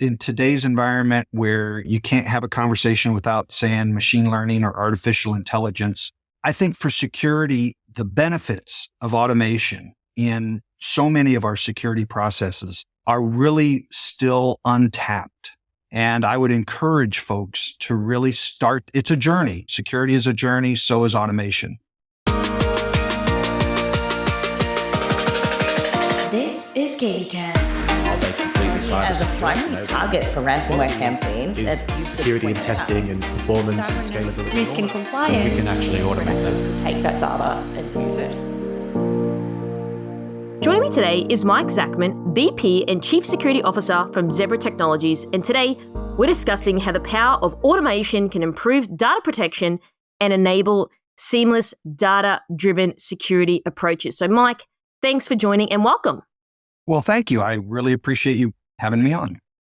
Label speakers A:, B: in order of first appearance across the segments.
A: in today's environment where you can't have a conversation without saying machine learning or artificial intelligence, I think for security, the benefits of automation in so many of our security processes are really still untapped. And I would encourage folks to really start. It's a journey. Security is a journey. So is automation.
B: This is KVCast.
C: As a primary target for ransomware campaigns,
D: is security and testing and performance and scalability.
B: Risk and compliance.
D: We can actually automate that.
C: take that data and use it.
E: Joining me today is Mike Zachman, VP and Chief Security Officer from Zebra Technologies, and today we're discussing how the power of automation can improve data protection and enable seamless data-driven security approaches. So Mike, thanks for joining and welcome.
A: Well, thank you. I really appreciate you having me on.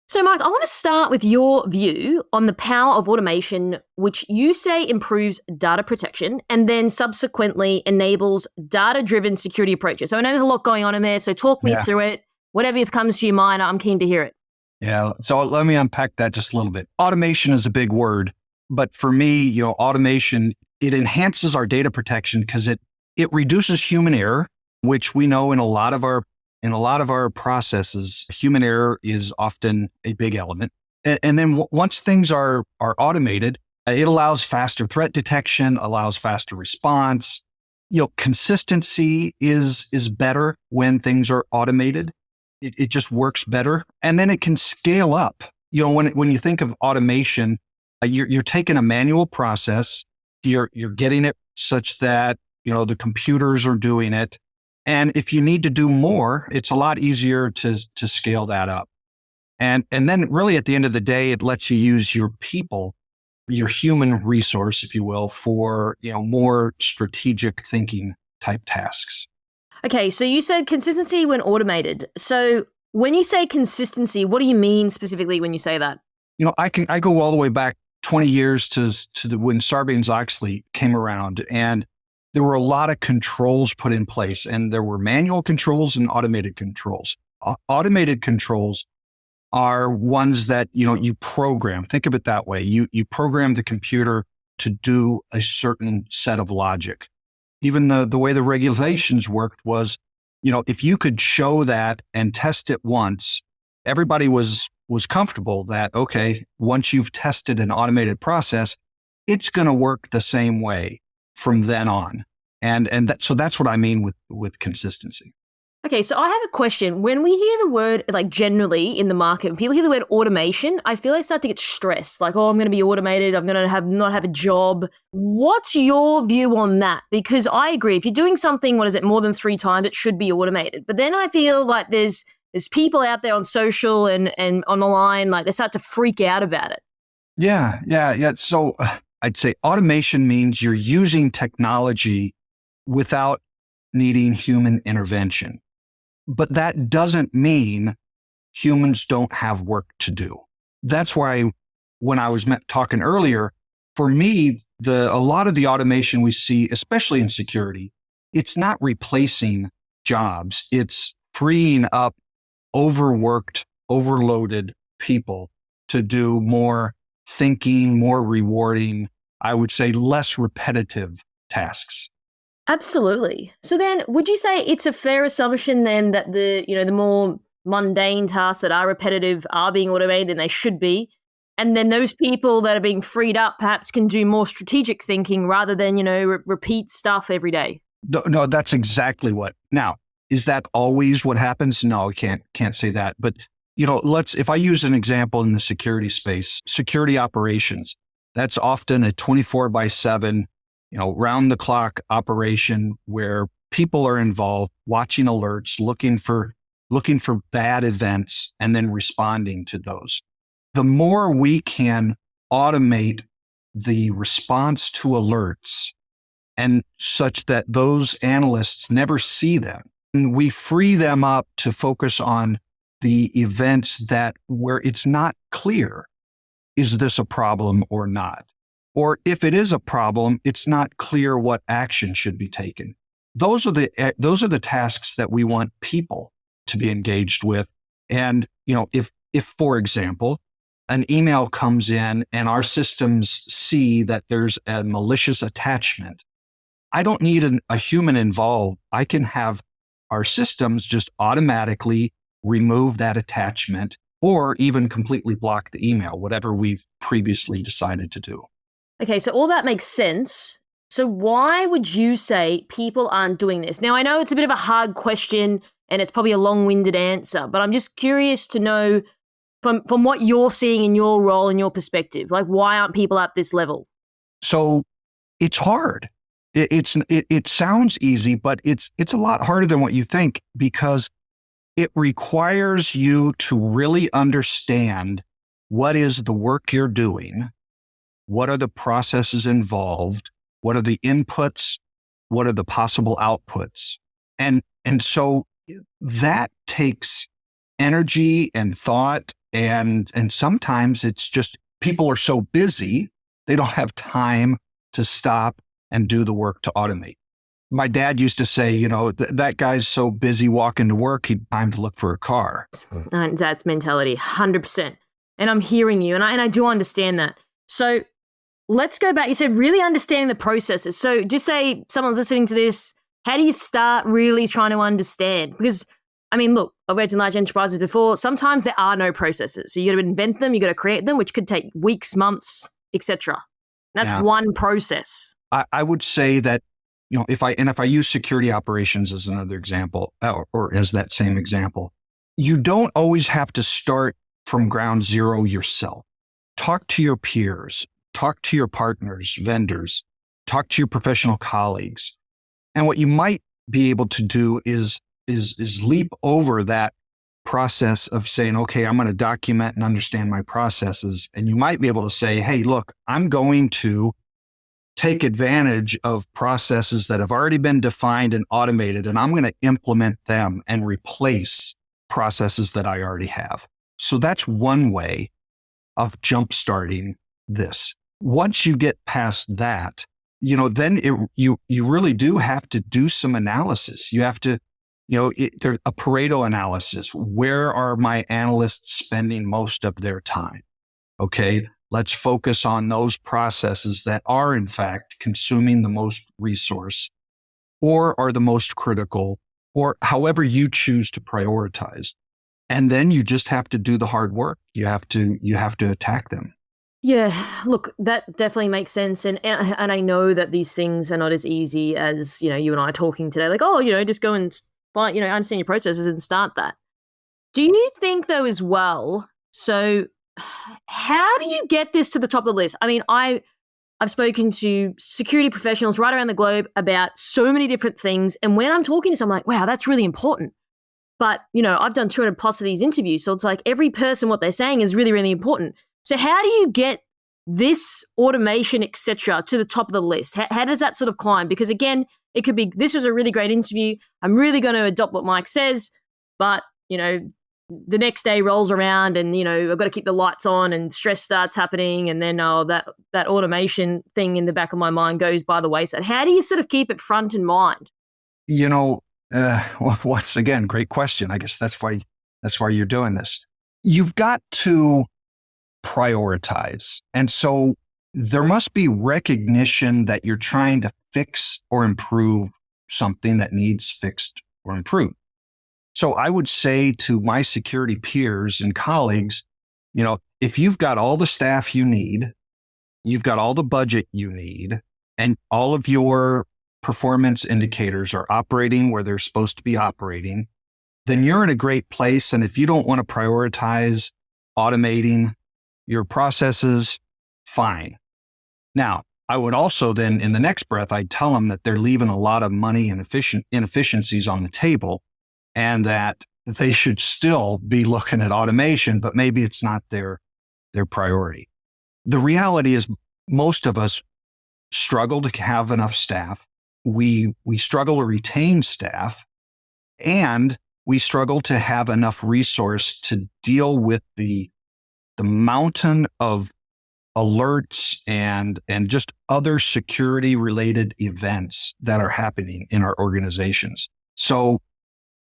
E: So Mike, I want to start with your view on the power of automation, which you say improves data protection and then subsequently enables data-driven security approaches. So I know there's a lot going on in there, so talk me through it. Whatever comes to your mind, I'm keen to hear it.
A: Yeah, so let me unpack that just a little bit. Automation is a big word, but for me, automation, it enhances our data protection because it reduces human error, which we know in a lot of our processes, human error is often a big element. And then once things are automated, it allows faster threat detection, allows faster response. Consistency is better when things are automated. It just works better. And then it can scale up. When you think of automation, you're taking a manual process, you're getting it such that, the computers are doing it. And if you need to do more, it's a lot easier to scale that up. And then really at the end of the day, it lets you use your people, your human resource, if you will, for, more strategic thinking type tasks.
E: Okay, so you said consistency when automated. So when you say consistency, what do you mean specifically when you say that?
A: I go all the way back 20 years to when Sarbanes-Oxley came around, and there were a lot of controls put in place, and there were manual controls and automated controls. Automated controls are ones that, you program. Think of it that way. You program the computer to do a certain set of logic. Even the way the regulations worked was, if you could show that and test it once, everybody was comfortable that, okay, once you've tested an automated process, it's going to work the same way from then on. So that's what I mean with consistency.
E: Okay, so I have a question. When we hear the word, generally in the market, when people hear the word automation, I feel like start to get stressed. Like, I'm going to be automated. I'm going to not have a job. What's your view on that? Because I agree. If you're doing something, more than 3 times, it should be automated. But then I feel like there's people out there on social and on the line, they start to freak out about it.
A: Yeah. So I'd say automation means you're using technology without needing human intervention. But that doesn't mean humans don't have work to do. That's why when I was talking earlier, for me, a lot of the automation we see, especially in security, it's not replacing jobs. It's freeing up overworked, overloaded people to do more thinking, more rewarding, I would say less repetitive tasks.
E: Absolutely. So then would you say it's a fair assumption then that the more mundane tasks that are repetitive are being automated than they should be? And then those people that are being freed up perhaps can do more strategic thinking rather than, repeat stuff every day?
A: No, that's exactly what. Now, is that always what happens? No, I can't say that. But, if I use an example in the security space, security operations, that's often a 24/7, round the clock operation where people are involved, watching alerts, looking for bad events, and then responding to those. The more we can automate the response to alerts and such that those analysts never see them, and we free them up to focus on the events where it's not clear, is this a problem or not? Or if it is a problem, it's not clear what action should be taken. Those are the tasks that we want people to be engaged with. And, if if, for example, an email comes in and our systems see that there's a malicious attachment, I don't need a human involved. I can have our systems just automatically remove that attachment or even completely block the email, whatever we've previously decided to do.
E: Okay, so all that makes sense. So why would you say people aren't doing this? Now, I know it's a bit of a hard question and it's probably a long-winded answer, but I'm just curious to know from what you're seeing in your role and your perspective, like why aren't people at this level?
A: So it's hard. It sounds easy, but it's a lot harder than what you think because it requires you to really understand what is the work you're doing, what are the processes involved, what are the inputs, what are the possible outputs. And so that takes energy and thought, and sometimes it's just people are so busy, they don't have time to stop and do the work to automate. My dad used to say, that guy's so busy walking to work, he'd time to look for a car.
E: That's mentality, 100%. And I'm hearing you, and I do understand that. So let's go back. You said really understanding the processes. So just say someone's listening to this, how do you start really trying to understand? Because, I mean, look, I've worked in large enterprises before. Sometimes there are no processes. So you got to invent them, you got to create them, which could take weeks, months, etc. That's one process.
A: I would say that, if I use security operations as another example, or as that same example, you don't always have to start from ground zero yourself. Talk to your peers, talk to your partners, vendors, talk to your professional colleagues. And what you might be able to do is leap over that process of saying, okay, I'm going to document and understand my processes. And you might be able to say, hey, look, I'm going to take advantage of processes that have already been defined and automated, and I'm going to implement them and replace processes that I already have. So that's one way of jumpstarting this. Once you get past that, then you really do have to do some analysis. You have to, there's a Pareto analysis. Where are my analysts spending most of their time? Okay. Let's focus on those processes that are, in fact, consuming the most resource or are the most critical, or however you choose to prioritize. And then you just have to do the hard work. You have to attack them.
E: Yeah, look, that definitely makes sense. And I know that these things are not as easy as, you and I are talking today. Like, just go and find, understand your processes and start that. Do you think, though, as well, so how do you get this to the top of the list? I mean, I've spoken to security professionals right around the globe about so many different things. And when I'm talking to someone, I'm like, wow, that's really important. But, I've done 200 plus of these interviews. So it's like every person, what they're saying is really, really important. So how do you get this automation, et cetera, to the top of the list? How does that sort of climb? Because again, it could be, this was a really great interview. I'm really going to adopt what Mike says, but, the next day rolls around and, I've got to keep the lights on and stress starts happening. And then that automation thing in the back of my mind goes by the wayside. How do you sort of keep it front in mind?
A: Well, once again, great question. I guess that's why you're doing this. You've got to prioritize. And so there must be recognition that you're trying to fix or improve something that needs fixed or improved. So I would say to my security peers and colleagues, if you've got all the staff you need, you've got all the budget you need, and all of your performance indicators are operating where they're supposed to be operating, then you're in a great place. And if you don't want to prioritize automating your processes, fine. Now, I would also then, in the next breath, I'd tell them that they're leaving a lot of money and inefficiencies on the table, and that they should still be looking at automation, but maybe it's not their priority. The reality is most of us struggle to have enough staff. We struggle to retain staff, and we struggle to have enough resource to deal with the mountain of alerts and just other security related events that are happening in our organizations. So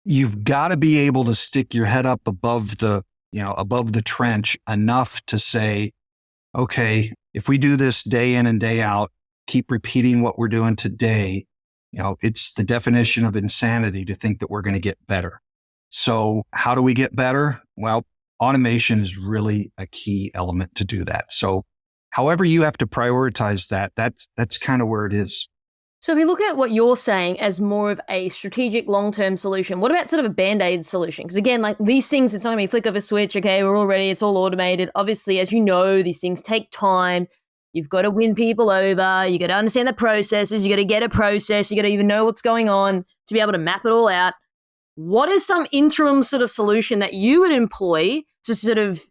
A: you've got to be able to stick your head up above the above the trench enough to say, okay, if we do this day in and day out, keep repeating what we're doing today, it's the definition of insanity to think that we're going to get better. So how do we get better? Well, automation is really a key element to do that. So however you have to prioritize that, that's kind of where it is.
E: So if you look at what you're saying as more of a strategic long-term solution, what about sort of a Band-Aid solution? Because again, like these things, it's not going to be a flick of a switch. Okay, we're all ready. It's all automated. Obviously, as you know, these things take time. You've got to win people over. You got to understand the processes. You got to get a process. You got to even know what's going on to be able to map it all out. What is some interim sort of solution that you would employ to sort of,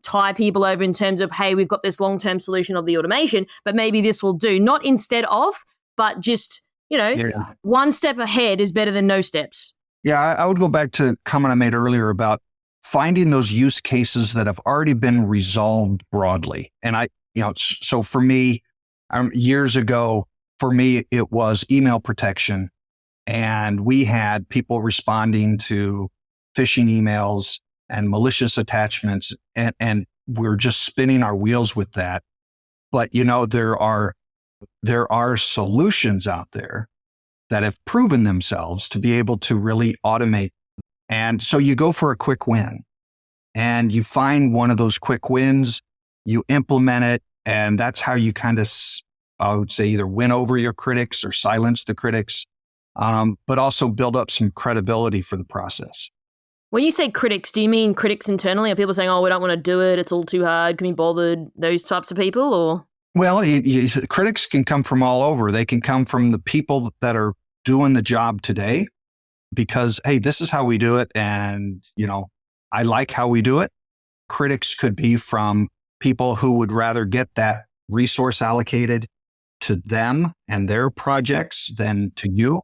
E: tie people over in terms of, hey, we've got this long-term solution of the automation, but maybe this will do, not instead of, but just, one step ahead is better than no steps.
A: Yeah, I would go back to a comment I made earlier about finding those use cases that have already been resolved broadly. And so for me, years ago, for me, it was email protection. And we had people responding to phishing emails and malicious attachments. And we're just spinning our wheels with that. But, there are solutions out there that have proven themselves to be able to really automate. And so you go for a quick win and you find one of those quick wins, you implement it, and that's how you kind of, I would say, either win over your critics or silence the critics, but also build up some credibility for the process.
E: When you say critics, do you mean critics internally? Are people saying, we don't want to do it, it's all too hard, can be bothered, those types of people, or?
A: Well, critics can come from all over. They can come from the people that are doing the job today because, hey, this is how we do it. And, I like how we do it. Critics could be from people who would rather get that resource allocated to them and their projects than to you.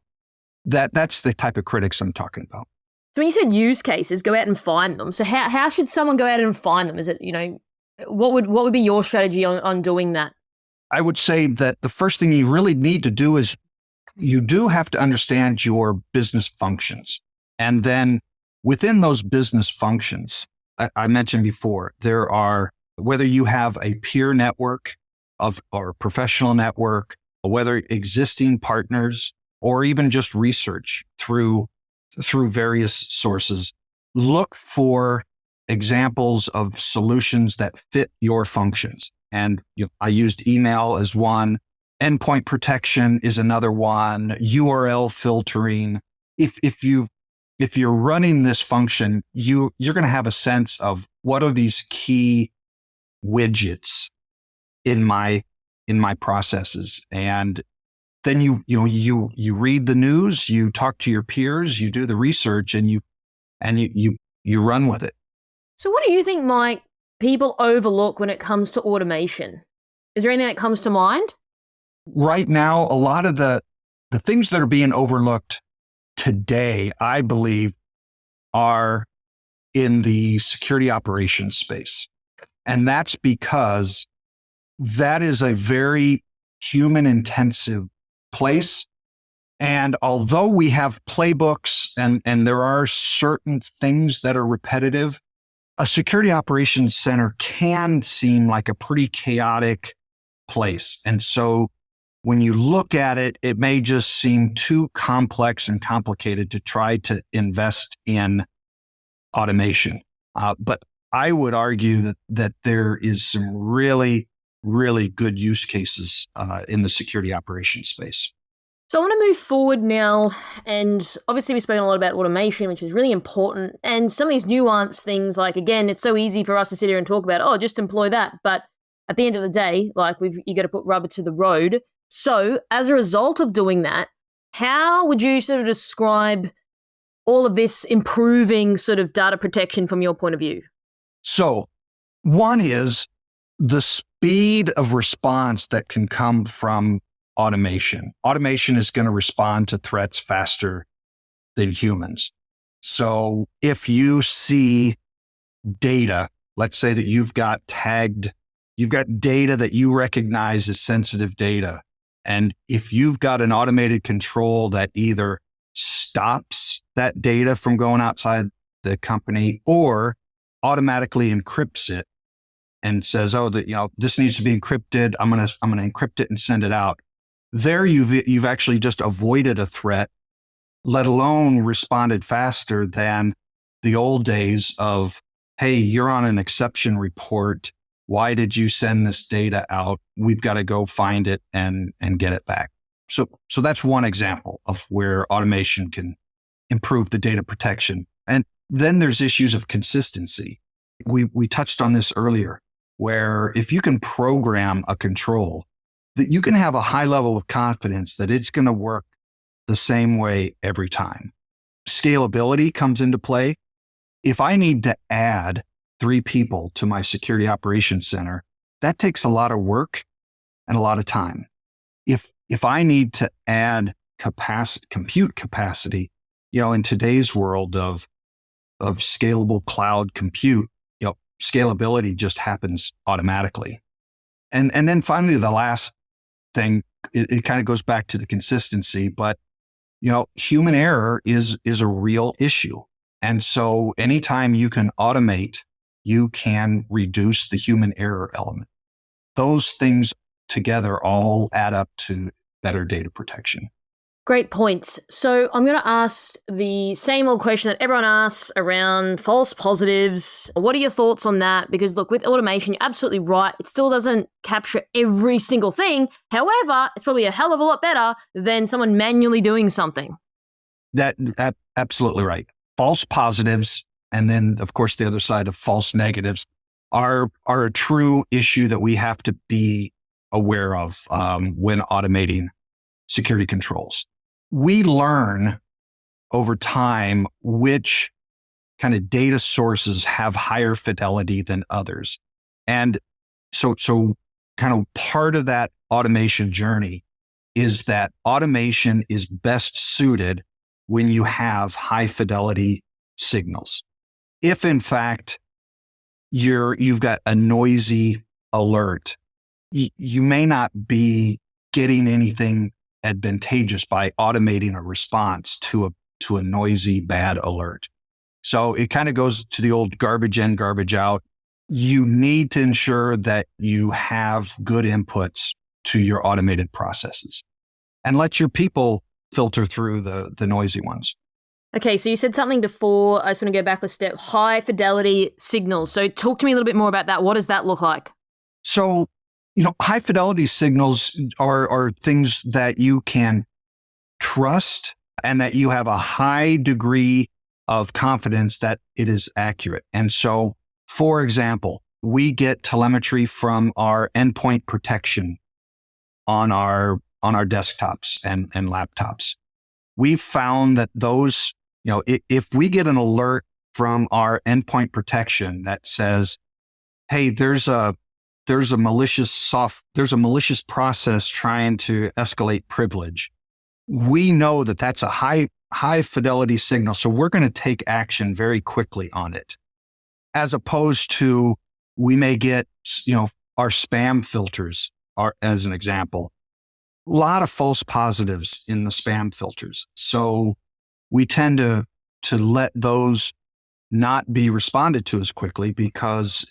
A: That's the type of critics I'm talking about.
E: So when you said use cases, go out and find them. So how should someone go out and find them? Is it, what would be your strategy on doing that?
A: I would say that the first thing you really need to do is you do have to understand your business functions. And then within those business functions, I mentioned before, there are, whether you have a peer network or a professional network, whether existing partners or even just research through various sources, look for examples of solutions that fit your functions. And I used email as one. Endpoint protection is another one. URL filtering. If you're running this function, you're going to have a sense of what are these key widgets in my processes. And then you read the news, you talk to your peers, you do the research, and you run with it.
E: So what do you think, Mike, people overlook when it comes to automation? Is there anything that comes to mind?
A: Right now, a lot of the things that are being overlooked today, I believe, are in the security operations space. And that's because that is a very human intensive place. And although we have playbooks and there are certain things that are repetitive, a security operations center can seem like a pretty chaotic place. And so when you look at it, it may just seem too complex and complicated to try to invest in automation. But I would argue that there is some really, really good use cases in the security operations space.
E: So I want to move forward now, and obviously we've spoken a lot about automation, which is really important, and some of these nuanced things, like, again, it's so easy for us to sit here and talk about, just employ that, but at the end of the day, like, you got to put rubber to the road. So as a result of doing that, how would you sort of describe all of this improving sort of data protection from your point of view?
A: So one is the speed of response that can come from automation. Automation is going to respond to threats faster than humans. So if you see data, let's say that you've got data that you recognize as sensitive data. And if you've got an automated control that either stops that data from going outside the company or automatically encrypts it and says, "Oh, this needs to be encrypted. I'm gonna encrypt it and send it out." There, you've actually just avoided a threat, let alone responded faster than the old days of, "Hey, you're on an exception report. Why did you send this data out? We've got to go find it and get it back." So that's one example of where automation can improve the data protection. And then there's issues of consistency. We touched on this earlier, where if you can program a control, that you can have a high level of confidence that it's going to work the same way every time. Scalability comes into play. If I need to add 3 people to my security operations center, that takes a lot of work and a lot of time. If I need to add compute capacity, in today's world of scalable cloud compute, scalability just happens automatically. And then finally, the last thing, it kind of goes back to the consistency, but human error is a real issue. And so anytime you can automate, you can reduce the human error element. Those things together all add up to better data protection.
E: Great points. So I'm going to ask the same old question that everyone asks around false positives. What are your thoughts on that? Because look, with automation, you're absolutely right. It still doesn't capture every single thing. However, it's probably a hell of a lot better than someone manually doing something.
A: That absolutely right. False positives, and then of course the other side of false negatives, are a true issue that we have to be aware of when automating security controls. We learn over time which kind of data sources have higher fidelity than others. And so kind of part of that automation journey is that automation is best suited when you have high fidelity signals. If in fact you've got a noisy alert, you may not be getting anything advantageous by automating a response to a noisy bad alert. So it kind of goes to the old garbage in, garbage out. You need to ensure that you have good inputs to your automated processes and let your people filter through the noisy ones.
E: Okay, so you said something before. I just want to go back a step. High fidelity signals. So talk to me a little bit more about that. What does that look like?
A: So, high fidelity signals are things that you can trust and that you have a high degree of confidence that it is accurate. And so, for example, we get telemetry from our endpoint protection on our desktops and laptops. We've found that those, if we get an alert from our endpoint protection that says, "Hey, there's a malicious process trying to escalate privilege," we know that that's a high fidelity signal. So we're going to take action very quickly on it. As opposed to, we may get, our spam filters as an example. A lot of false positives in the spam filters. So we tend to let those not be responded to as quickly because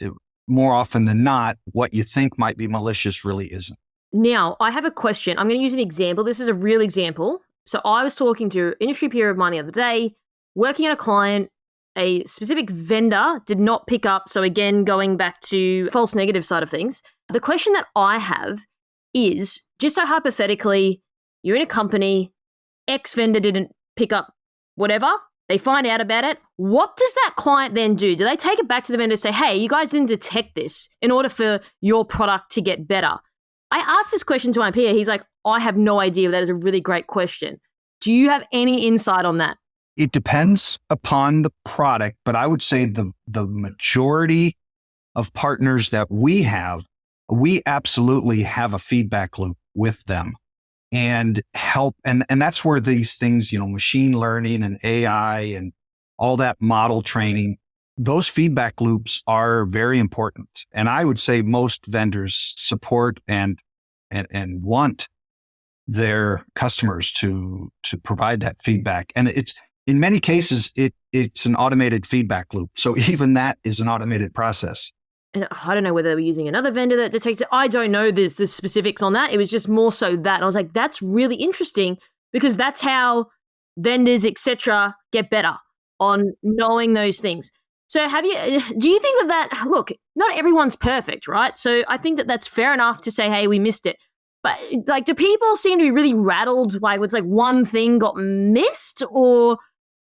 A: more often than not, what you think might be malicious really isn't.
E: Now, I have a question. I'm going to use an example. This is a real example. So I was talking to an industry peer of mine the other day, working on a client. A specific vendor did not pick up. So again, going back to false negative side of things, the question that I have is, just so hypothetically, you're in a company, X vendor didn't pick up whatever, they find out about it. What does that client then do? Do they take it back to the vendor and say, "Hey, you guys didn't detect this in order for your product to get better"? I asked this question to my peer. He's like, "I have no idea." That is a really great question. Do you have any insight on that?
A: It depends upon the product, but I would say the majority of partners that we absolutely have a feedback loop with them and help. And that's where these things, machine learning and AI and all that model training, those feedback loops are very important. And I would say most vendors support and want their customers to provide that feedback. And in many cases, it's an automated feedback loop. So even that is an automated process.
E: And I don't know whether they were using another vendor that detects it. I don't know the specifics on that. It was just more so that. And I was like, that's really interesting because that's how vendors, etc., get better on knowing those things. So do you think that, look, not everyone's perfect, right? So I think that that's fair enough to say, hey, we missed it. But like, do people seem to be really rattled? Like, it's like one thing got missed, or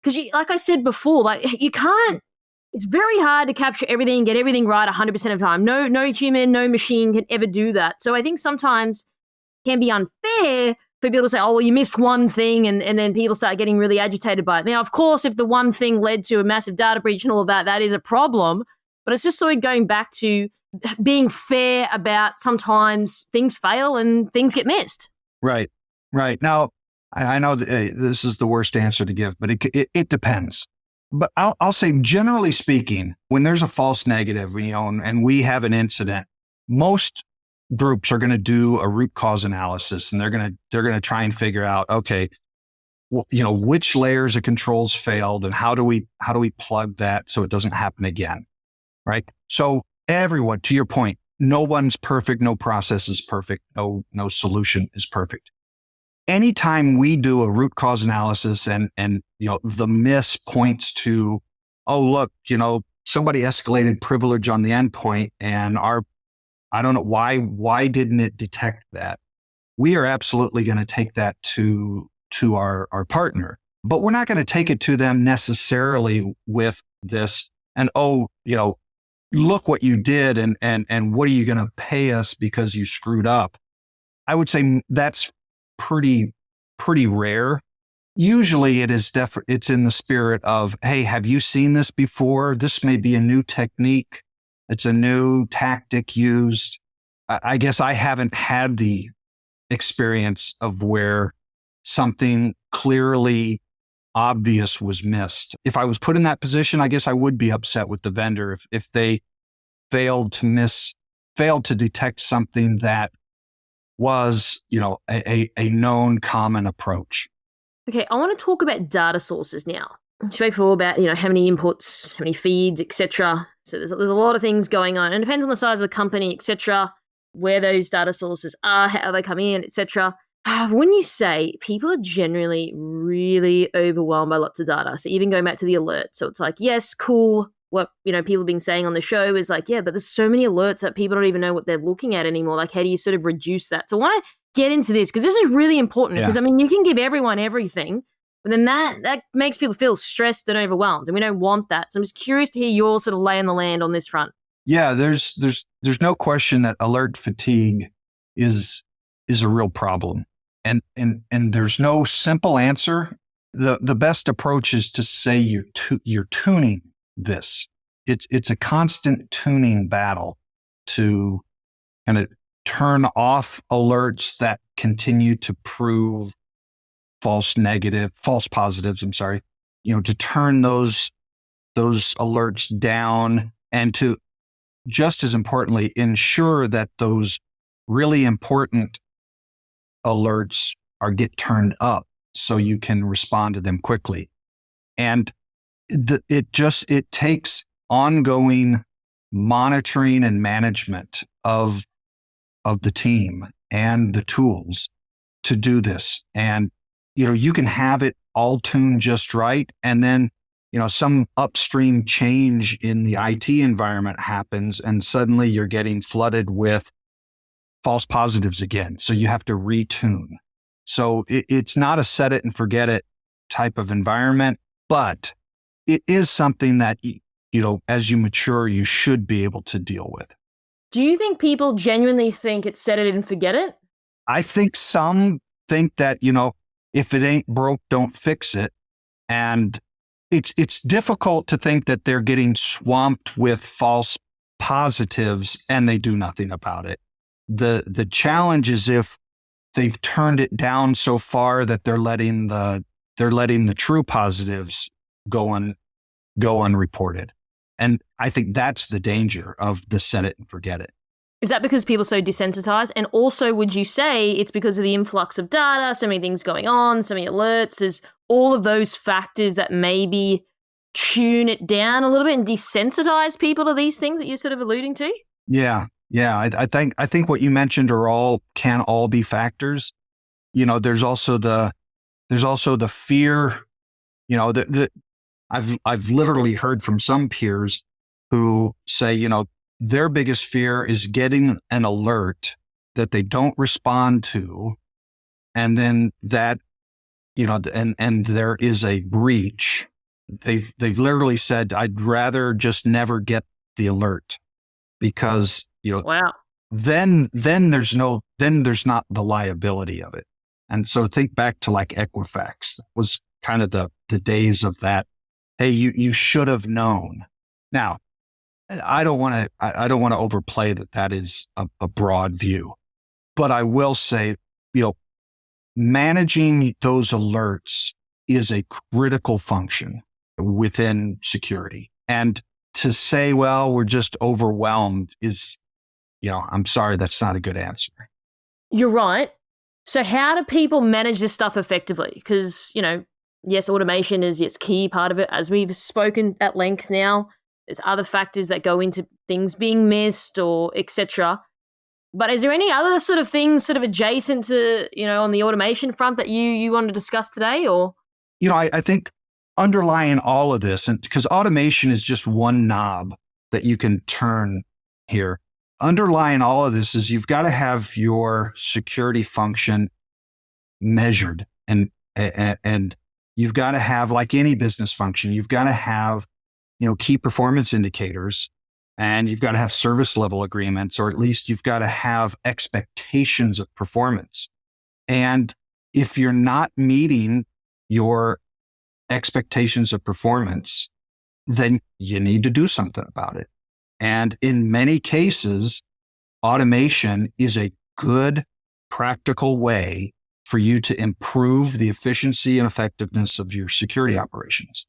E: because like I said before, like you can't, it's very hard to capture everything, get everything right 100% of the time. No human, no machine can ever do that. So I think sometimes it can be unfair for people to say, oh, well, you missed one thing, and then people start getting really agitated by it. Now, of course, if the one thing led to a massive data breach and all of that, that is a problem. But it's just sort of going back to being fair about sometimes things fail and things get missed.
A: Right. Now, I know this is the worst answer to give, but it depends. But I'll say, generally speaking, when there's a false negative, and we have an incident, most groups are going to do a root cause analysis, and they're going to try and figure out, okay, which layers of controls failed, and how do we plug that so it doesn't happen again, right? So everyone, to your point, no one's perfect, no process is perfect, no solution is perfect. Anytime we do a root cause analysis and the miss points to, oh, look, somebody escalated privilege on the endpoint and I don't know why didn't it detect that? We are absolutely going to take that to our partner, but we're not going to take it to them necessarily with this and, look what you did and what are you going to pay us because you screwed up? I would say that's pretty rare. Usually it's in the spirit of, hey, have you seen this before? This may be a new technique. It's a new tactic used. I guess I haven't had the experience of where something clearly obvious was missed. If I was put in that position, I guess I would be upset with the vendor if they failed to detect something that was, a known common approach.
E: Okay, I want to talk about data sources now. You spoke before about, how many inputs, how many feeds, etc. So there's a lot of things going on, and it depends on the size of the company, etc., where those data sources are, how they come in, etc. When you say people are generally really overwhelmed by lots of data, so even going back to the alert, so it's like, yes, cool. What people have been saying on the show is like, yeah, but there's so many alerts that people don't even know what they're looking at anymore. Like, how do you sort of reduce that? So I want to get into this because this is really important because, you can give everyone everything, but then that makes people feel stressed and overwhelmed, and we don't want that. So I'm just curious to hear your sort of lay in the land on this front.
A: Yeah, there's no question that alert fatigue is a real problem, and there's no simple answer. The best approach is to say you're tuning this. It's a constant tuning battle to kind of turn off alerts that continue to prove false positives. To turn those alerts down, and to, just as importantly, ensure that those really important alerts get turned up so you can respond to them quickly. And it takes ongoing monitoring and management of the team and the tools to do this. And, you can have it all tuned just right. And then, some upstream change in the IT environment happens and suddenly you're getting flooded with false positives again. So you have to retune. So it's not a set it and forget it type of environment, but it is something that, as you mature, you should be able to deal with.
E: Do you think people genuinely think it's set it and forget it?
A: I think some think that, if it ain't broke, don't fix it. And it's difficult to think that they're getting swamped with false positives and they do nothing about it. The challenge is if they've turned it down so far that they're letting the true positives go unreported. And I think that's the danger of the set it and forget it.
E: Is that because people are so desensitized? And also, would you say it's because of the influx of data, so many things going on, so many alerts, is all of those factors that maybe tune it down a little bit and desensitize people to these things that you're sort of alluding to?
A: Yeah. I think what you mentioned can all be factors. There's also the fear. I've literally heard from some peers who say, their biggest fear is getting an alert that they don't respond to, and then that, and there is a breach. They've literally said, I'd rather just never get the alert because,
E: Wow.
A: then there's not the liability of it. And so think back to like Equifax. That was kind of the days of that. Hey, you should have known. Now, I don't want to overplay that is a broad view, but I will say, managing those alerts is a critical function within security. And to say, well, we're just overwhelmed is, I'm sorry, that's not a good answer.
E: You're right. So how do people manage this stuff effectively? Because, yes, automation is its key part of it, as we've spoken at length now. There's other factors that go into things being missed or etc. But is there any other sort of things sort of adjacent to, on the automation front that you want to discuss today? Or,
A: I think underlying all of this, and because automation is just one knob that you can turn here, underlying all of this is you've got to have your security function measured, and you've got to have, like any business function, you've got to have key performance indicators, and you've got to have service level agreements, or at least you've got to have expectations of performance. And if you're not meeting your expectations of performance, then you need to do something about it. And in many cases, automation is a good, practical way for you to improve the efficiency and effectiveness of your security operations.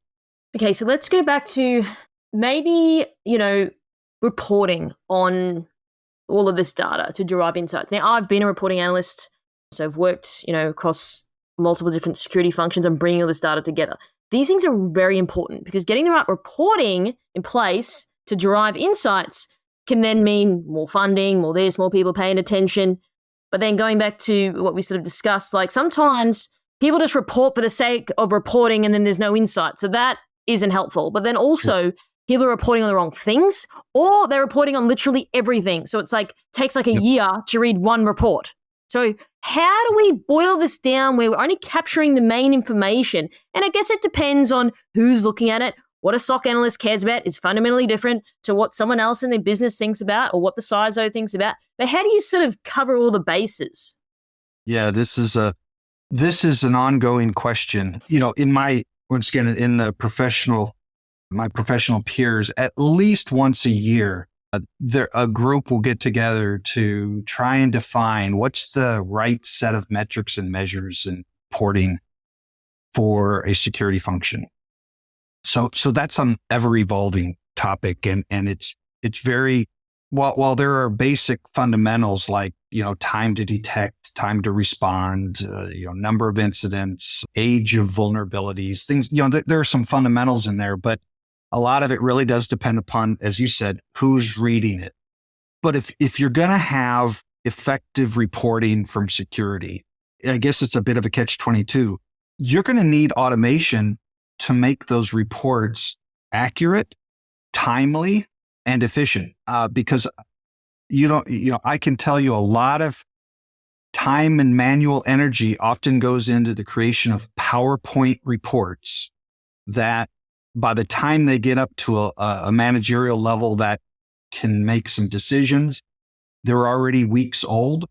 E: Okay, so let's go back to maybe, reporting on all of this data to derive insights. Now, I've been a reporting analyst, so I've worked, across multiple different security functions and bringing all this data together. These things are very important because getting the right reporting in place to derive insights can then mean more funding, more this, more people paying attention. But then going back to what we sort of discussed, like sometimes people just report for the sake of reporting and then there's no insight. So that isn't helpful. But then also people are reporting on the wrong things, or they're reporting on literally everything. So it's like, takes like a year to read one report. So how do we boil this down where we're only capturing the main information? And I guess it depends on who's looking at it. What a SOC analyst cares about is fundamentally different to what someone else in their business thinks about or what the CISO thinks about. But how do you sort of cover all the bases?
A: Yeah, this is an ongoing question. In my professional peers, at least once a year, a group will get together to try and define what's the right set of metrics and measures and reporting for a security function. So that's an ever evolving topic, and it's very, while there are basic fundamentals like time to detect, time to respond, number of incidents, age of vulnerabilities, things, there are some fundamentals in there, but a lot of it really does depend upon, as you said, who's reading it. But if you're going to have effective reporting from security, I guess it's a bit of a catch-22. You're going to need automation to make those reports accurate, timely, and efficient. Because I can tell you a lot of time and manual energy often goes into the creation of PowerPoint reports that by the time they get up to a managerial level that can make some decisions, they're already weeks old.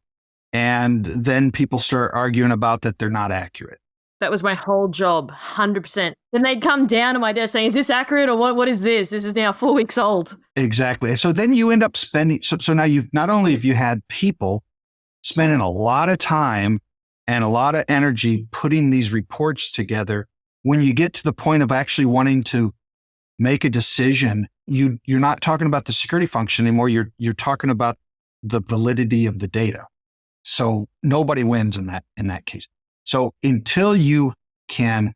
A: And then people start arguing about that they're not accurate.
E: That was my whole job, 100%. Then they'd come down to my desk saying, is this accurate or what is this? This is now 4 weeks old.
A: Exactly. So then you end up spending, so now you've not only have you had people spending a lot of time and a lot of energy putting these reports together, when you get to the point of actually wanting to make a decision, you're not talking about the security function anymore. You're talking about the validity of the data. So nobody wins in that case. So until you can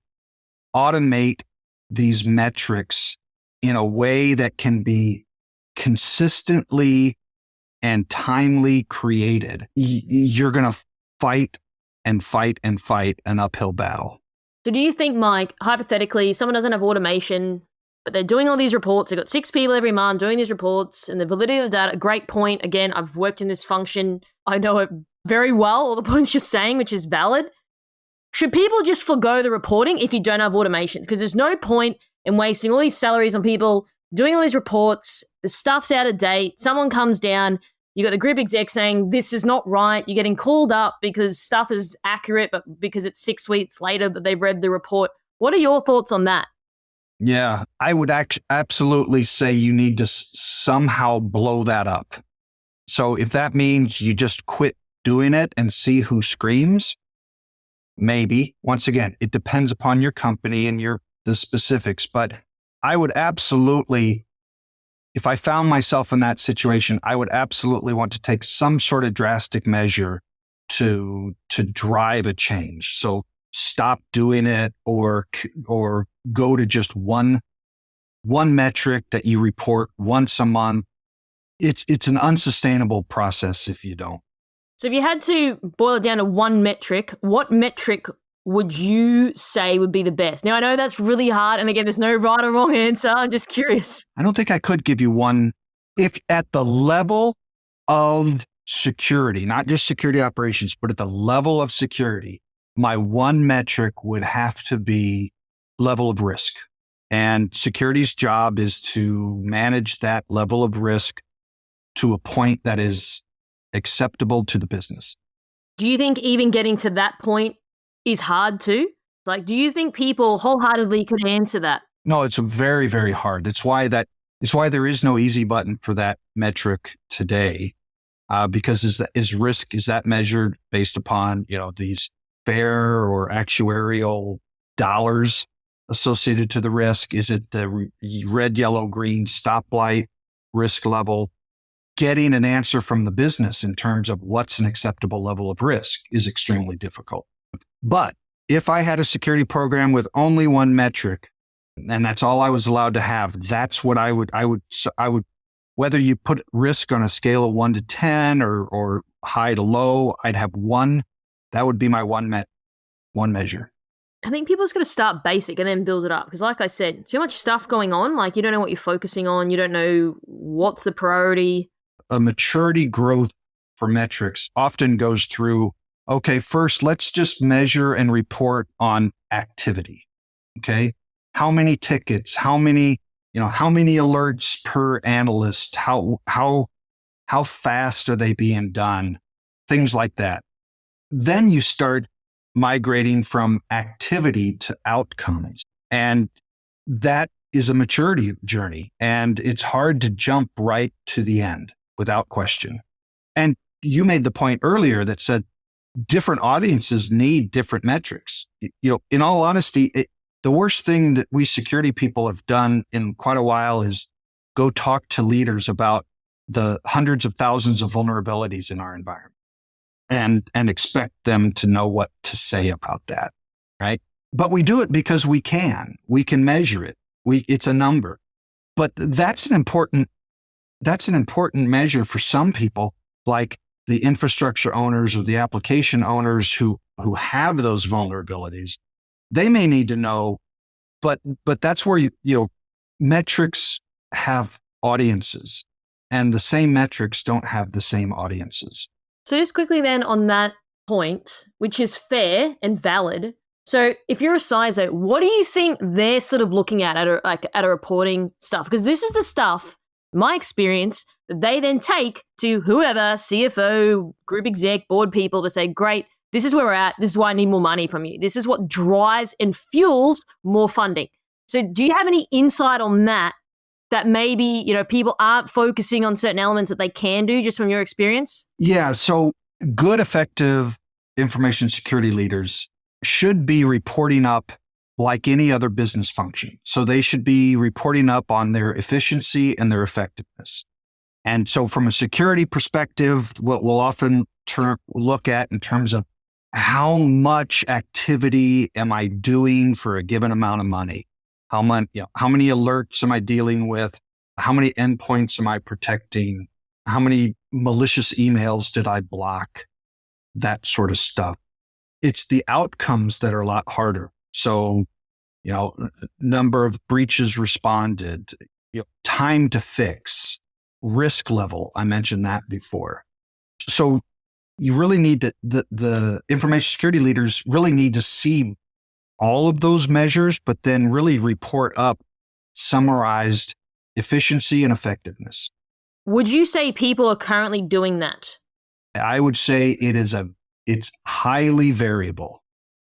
A: automate these metrics in a way that can be consistently and timely created, you're going to fight and fight and fight an uphill battle.
E: So do you think, Mike, hypothetically, someone doesn't have automation, but they're doing all these reports, they've got 6 people every month doing these reports, and the validity of the data, great point. Again, I've worked in this function. I know it very well, all the points you're saying, which is valid. Should people just forgo the reporting if you don't have automations? Because there's no point in wasting all these salaries on people doing all these reports. The stuff's out of date. Someone comes down. You got the group exec saying, this is not right. You're getting called up because stuff is accurate, but because it's 6 weeks later that they've read the report. What are your thoughts on that?
A: Yeah, I would absolutely say you need to somehow blow that up. So if that means you just quit doing it and see who screams, maybe. Once again, it depends upon your company and the specifics. But I would absolutely, if I found myself in that situation, I would absolutely want to take some sort of drastic measure to drive a change. So stop doing it or go to just one metric that you report once a month. It's an unsustainable process if you don't.
E: So if you had to boil it down to one metric, what metric would you say would be the best? Now, I know that's really hard. And again, there's no right or wrong answer. I'm just curious.
A: I don't think I could give you one. If at the level of security, not just security operations, but at the level of security, my one metric would have to be level of risk. And security's job is to manage that level of risk to a point that is acceptable to the business.
E: Do you think even getting to that point is hard too? Like, do you think people wholeheartedly could answer that?
A: No, it's very, very hard. It's why there is no easy button for that metric today. Because is that measured based upon, these fair or actuarial dollars associated to the risk? Is it the red, yellow, green stoplight risk level? Getting an answer from the business in terms of what's an acceptable level of risk is extremely difficult. But if I had a security program with only one metric, and that's all I was allowed to have, that's what I would, whether you put risk on a scale of 1 to 10 or high to low, I'd have one. That would be my one measure.
E: I think people just got to start basic and then build it up. Because like I said, too much stuff going on. Like you don't know what you're focusing on. You don't know what's the priority.
A: A maturity growth for metrics often goes through, okay, first, let's just measure and report on activity. Okay. How many tickets, how many alerts per analyst, how fast are they being done? Things like that. Then you start migrating from activity to outcomes. And that is a maturity journey. And it's hard to jump right to the end without question. And you made the point earlier that said different audiences need different metrics. In all honesty, the worst thing that we security people have done in quite a while is go talk to leaders about the hundreds of thousands of vulnerabilities in our environment and expect them to know what to say about that, right? But we do it because we can measure it. It's a number, but that's an important measure for some people, like the infrastructure owners or the application owners who have those vulnerabilities. They may need to know, but that's where metrics have audiences, and the same metrics don't have the same audiences.
E: So just quickly then on that point, which is fair and valid. So if you're a CISO, what do you think they're sort of looking at a reporting stuff? Because this is the stuff, my experience, that they then take to whoever, CFO, group exec, board people to say, great, this is where we're at. This is why I need more money from you. This is what drives and fuels more funding. So do you have any insight on that maybe, people aren't focusing on certain elements that they can do just from your experience?
A: Yeah. So good, effective information security leaders should be reporting up like any other business function. So they should be reporting up on their efficiency and their effectiveness. And so from a security perspective, what we'll often look at in terms of how much activity am I doing for a given amount of money? How many alerts am I dealing with? How many endpoints am I protecting? How many malicious emails did I block? That sort of stuff. It's the outcomes that are a lot harder. So, number of breaches responded, time to fix, risk level. I mentioned that before. So you really need to, the information security leaders really need to see all of those measures, but then really report up summarized efficiency and effectiveness.
E: Would you say people are currently doing that?
A: I would say it's highly variable.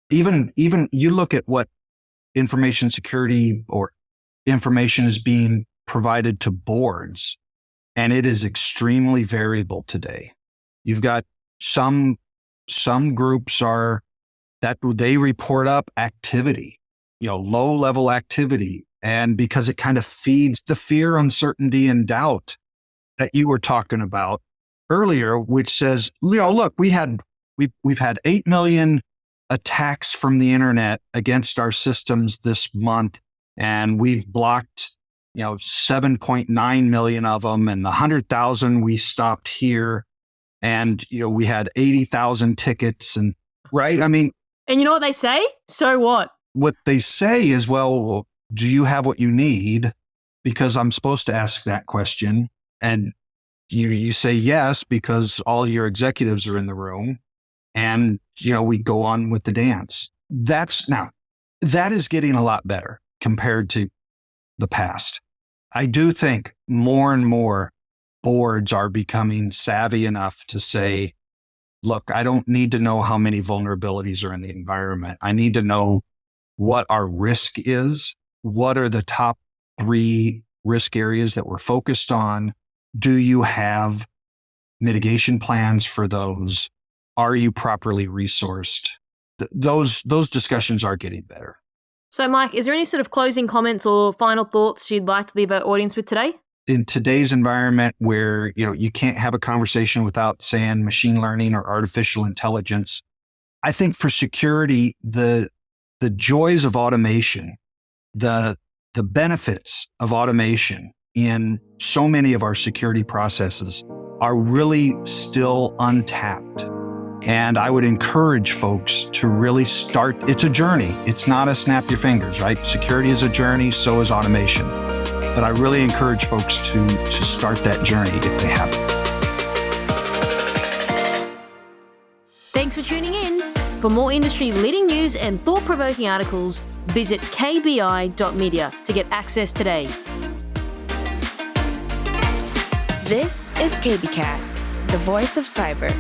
A: Even you look at what information security or information is being provided to boards, and it is extremely variable today. You've got some groups that they report up activity, low level activity. And because it kind of feeds the fear, uncertainty, and doubt that you were talking about earlier, which says, look, we've had 8 million attacks from the internet against our systems this month, and we've blocked, 7.9 million of them, and the 100,000 we stopped here, and we had 80,000 tickets, and right. I mean,
E: and you know what they say? So what?
A: What they say is, well, do you have what you need? Because I'm supposed to ask that question, and you say yes because all your executives are in the room. And, we go on with the dance. That is getting a lot better compared to the past. I do think more and more boards are becoming savvy enough to say, look, I don't need to know how many vulnerabilities are in the environment. I need to know what our risk is. What are the top 3 risk areas that we're focused on? Do you have mitigation plans for those? Are you properly resourced? Those discussions are getting better.
E: So, Mike, is there any sort of closing comments or final thoughts you'd like to leave our audience with today?
A: In today's environment where, you can't have a conversation without saying machine learning or artificial intelligence, I think for security, the joys of automation, the benefits of automation in so many of our security processes are really still untapped. And I would encourage folks to really start. It's a journey. It's not a snap your fingers, right? Security is a journey, so is automation. But I really encourage folks to start that journey if they haven't.
E: Thanks for tuning in. For more industry-leading news and thought-provoking articles, visit kbi.media to get access today.
B: This is KBcast, the voice of cyber.